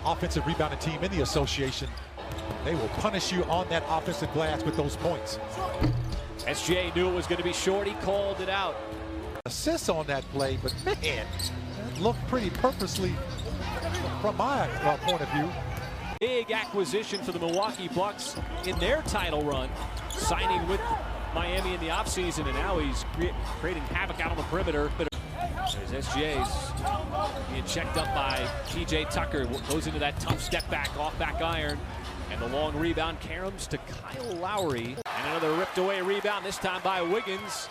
offensive rebounding team in the association. They will punish you on that offensive glass with those points. SGA knew it was going to be short. He called it out. Assists on that play, but man, that looked pretty purposely from my point of view. Big acquisition for the Milwaukee Bucks in their title run, signing with Miami in the offseason, and now he's creating havoc out on the perimeter. There's SGA's being checked up by PJ Tucker. Goes into that tough step back, off back iron. And the long rebound caroms to Kyle Lowry. And another ripped away rebound, this time by Wiggins.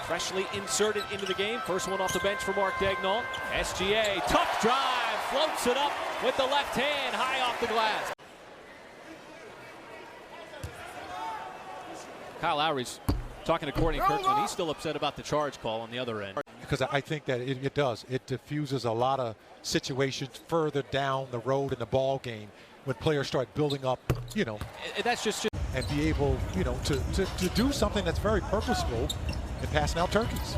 Freshly inserted into the game. First one off the bench for Mark Daigneault. SGA, tough drive, floats it up with the left hand, high off the glass. Kyle Lowry's talking to Courtney Kirkland. He's still upset about the charge call on the other end. Because I think that it does. It diffuses a lot of situations further down the road in the ball game when players start building up, you know. That's just and be able, you know, to do something that's very purposeful in passing out turkeys.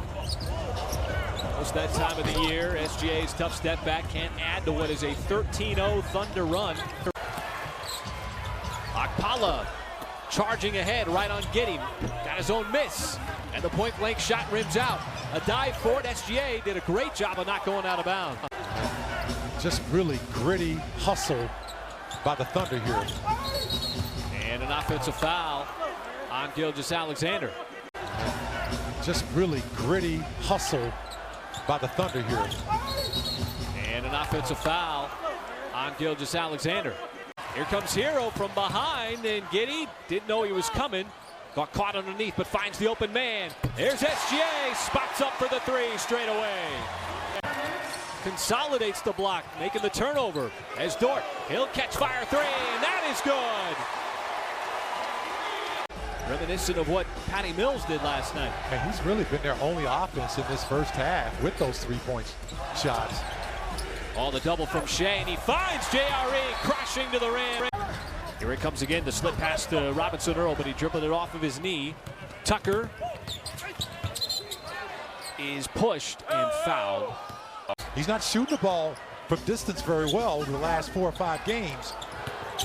Most that time of the year, SGA's tough step back can't add to what is a 13-0 Thunder run. Akpala charging ahead right on Giddey. Got his own miss. And the point blank shot rims out. A dive for it. SGA did a great job of not going out of bounds. Just really gritty hustle by the Thunder here. And an offensive foul on Gilgeous-Alexander. Just really gritty hustle by the Thunder here. And an offensive foul on Gilgeous-Alexander. Here comes Hero from behind, and Giddey didn't know he was coming. Got caught underneath, but finds the open man. There's SGA, spots up for the three straight away. Consolidates the block, making the turnover as Dort. He'll catch fire three, and that is good. Reminiscent of what Patty Mills did last night. And he's really been their only offense in this first half with those three-point shots. Oh, the double from Shai, and he finds JRE crashing to the rim. Here it comes again, the slip pass to Robinson Earl, but he dribbled it off of his knee. Tucker is pushed and fouled. He's not shooting the ball from distance very well in the last 4 or 5 games.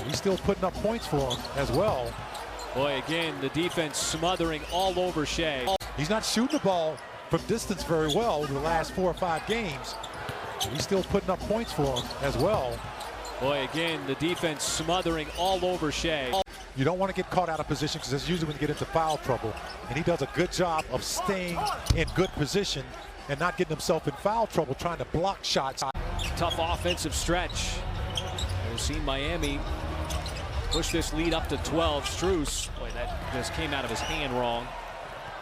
He's still putting up points for him as well. Boy, again, the defense smothering all over Shai. He's not shooting the ball from distance very well in the last 4 or 5 games. He's still putting up points for him as well. Boy, again, the defense smothering all over Shai. You don't want to get caught out of position because that's usually when you get into foul trouble. And he does a good job of staying in good position and not getting himself in foul trouble trying to block shots. Tough offensive stretch. We've seen Miami push this lead up to 12. Strus, boy, that just came out of his hand wrong.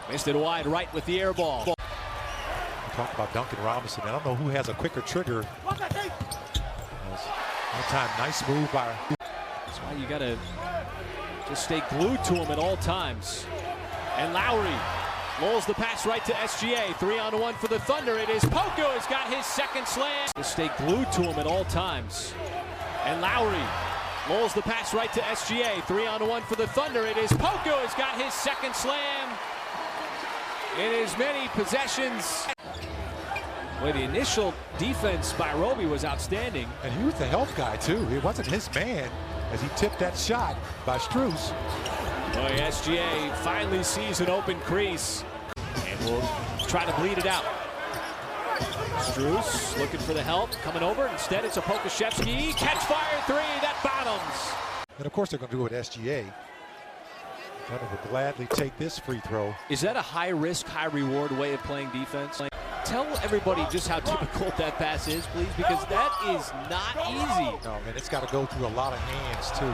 Missed it wide right with the air ball. We talked about Duncan Robinson. I don't know who has a quicker trigger. One time, nice move by. That's why you gotta just stay glued to him at all times. And Lowry rolls the pass right to SGA. 3-on-1 for the Thunder. It is Poku has got his second slam. Just stay glued to him at all times. And Lowry rolls the pass right to SGA. 3-on-1 for the Thunder. It is Poku has got his second slam in as many possessions. Well, the initial defense by Roby was outstanding. And he was the help guy, too. It wasn't his man as he tipped that shot by Strus. Boy, SGA finally sees an open crease and will try to bleed it out. Strus looking for the help, coming over. Instead, it's a Pokusevski. Catch fire three, that bottoms. And, of course, they're going to do it with SGA. Thunder would gladly take this free throw. Is that a high-risk, high-reward way of playing defense? Tell everybody just how difficult that pass is, please, because that is not easy. No, man, it's got to go through a lot of hands, too.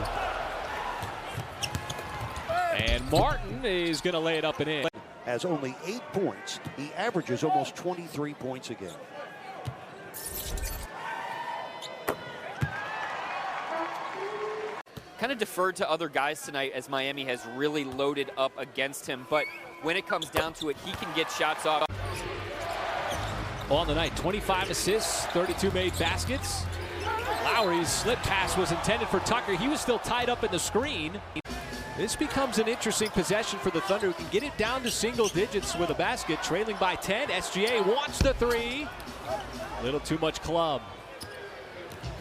And Martin is going to lay it up and in. Has only 8 points. He averages almost 23 points a game. Kind of deferred to other guys tonight as Miami has really loaded up against him, but when it comes down to it, he can get shots off. On the night, 25 assists, 32 made baskets. Lowry's slip pass was intended for Tucker. He was still tied up in the screen. This becomes an interesting possession for the Thunder, who can get it down to single digits with a basket, trailing by 10. SGA wants the three. A little too much club.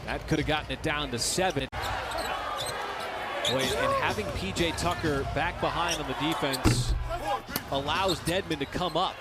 That could have gotten it down to 7. Boy, and having PJ Tucker back behind on the defense allows Dedmon to come up.